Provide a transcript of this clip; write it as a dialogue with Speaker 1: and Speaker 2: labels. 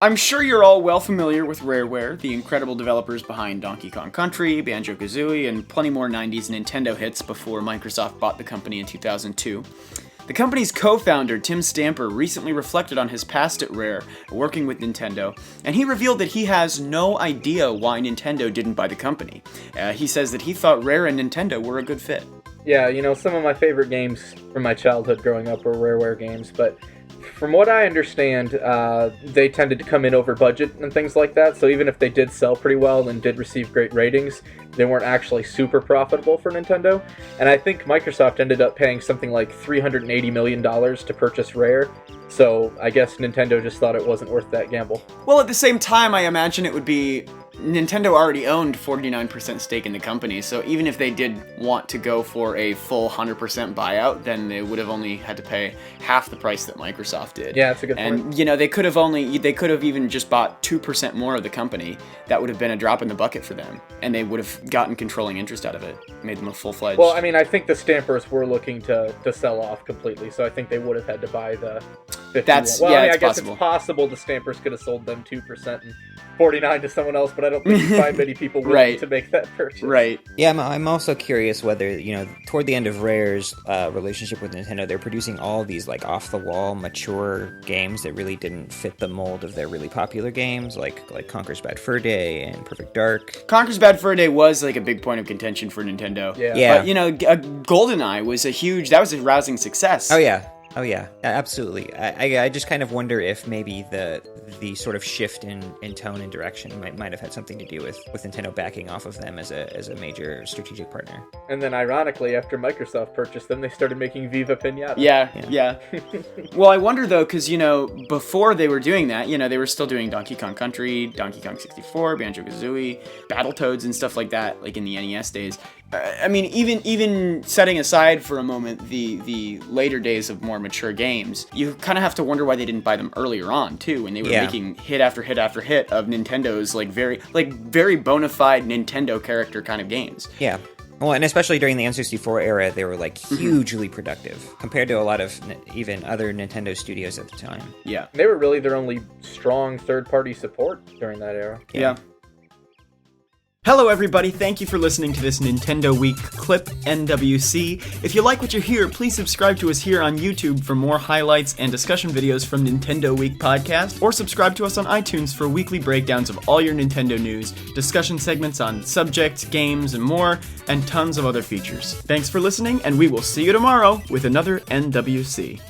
Speaker 1: I'm sure you're all well familiar with Rareware, the incredible developers behind Donkey Kong Country, Banjo-Kazooie, and plenty more 90s Nintendo hits before Microsoft bought the company in 2002. The company's co-founder, Tim Stamper, recently reflected on his past at Rare, working with Nintendo, and he revealed that he has no idea why Nintendo didn't buy the company. He says that he thought Rare and Nintendo were a good fit.
Speaker 2: Yeah, some of my favorite games from my childhood growing up were Rareware games, but from what I understand, they tended to come in over budget and things like that, so even if they did sell pretty well and did receive great ratings, they weren't actually super profitable for Nintendo. And I think Microsoft ended up paying something like $380 million to purchase Rare, so I guess Nintendo just thought it wasn't worth that gamble.
Speaker 1: Well, at the same time, I imagine it would be... Nintendo already owned 49% stake in the company, so even if they did want to go for a full 100% buyout, then they would have only had to pay half the price that Microsoft did.
Speaker 2: Yeah, that's a good point.
Speaker 1: And, they could have even just bought 2% more of the company. That would have been a drop in the bucket for them, and they would have gotten controlling interest out of it, made them a full-fledged...
Speaker 2: Well, I mean, I think the Stampers were looking to sell off completely, so I think they would have had to buy the 51. I guess
Speaker 1: possible.
Speaker 2: It's possible the Stampers could have sold them 2% and 49 to someone else, but I don't think you find many people willing to make that purchase.
Speaker 1: Right.
Speaker 3: Yeah, I'm also curious whether, toward the end of Rare's relationship with Nintendo, they're producing all these, off-the-wall, mature games that really didn't fit the mold of their really popular games, like Conker's Bad Fur Day and Perfect Dark.
Speaker 1: Conker's Bad Fur Day was, a big point of contention for Nintendo.
Speaker 3: Yeah.
Speaker 1: But, GoldenEye was a rousing success.
Speaker 3: Oh yeah, absolutely. I just kind of wonder if maybe the sort of shift in tone and direction might have had something to do with Nintendo backing off of them as a major strategic partner.
Speaker 2: And then ironically, after Microsoft purchased them, they started making Viva Pinata.
Speaker 1: Yeah. Well, I wonder though, because before they were doing that, they were still doing Donkey Kong Country, Donkey Kong 64, Banjo-Kazooie, Battletoads and stuff like that, in the NES days. I mean, even setting aside for a moment the later days of more mature games, you kind of have to wonder why they didn't buy them earlier on too, when they were making hit after hit after hit of Nintendo's very bona fide Nintendo character kind of games.
Speaker 3: Yeah. Well, and especially during the N64 era, they were hugely productive compared to a lot of even other Nintendo studios at the time.
Speaker 1: Yeah.
Speaker 2: They were really their only strong third-party support during that era.
Speaker 1: Yeah. Hello everybody, thank you for listening to this Nintendo Week clip, NWC. If you like what you hear, please subscribe to us here on YouTube for more highlights and discussion videos from Nintendo Week podcast, or subscribe to us on iTunes for weekly breakdowns of all your Nintendo news, discussion segments on subjects, games, and more, and tons of other features. Thanks for listening, and we will see you tomorrow with another NWC.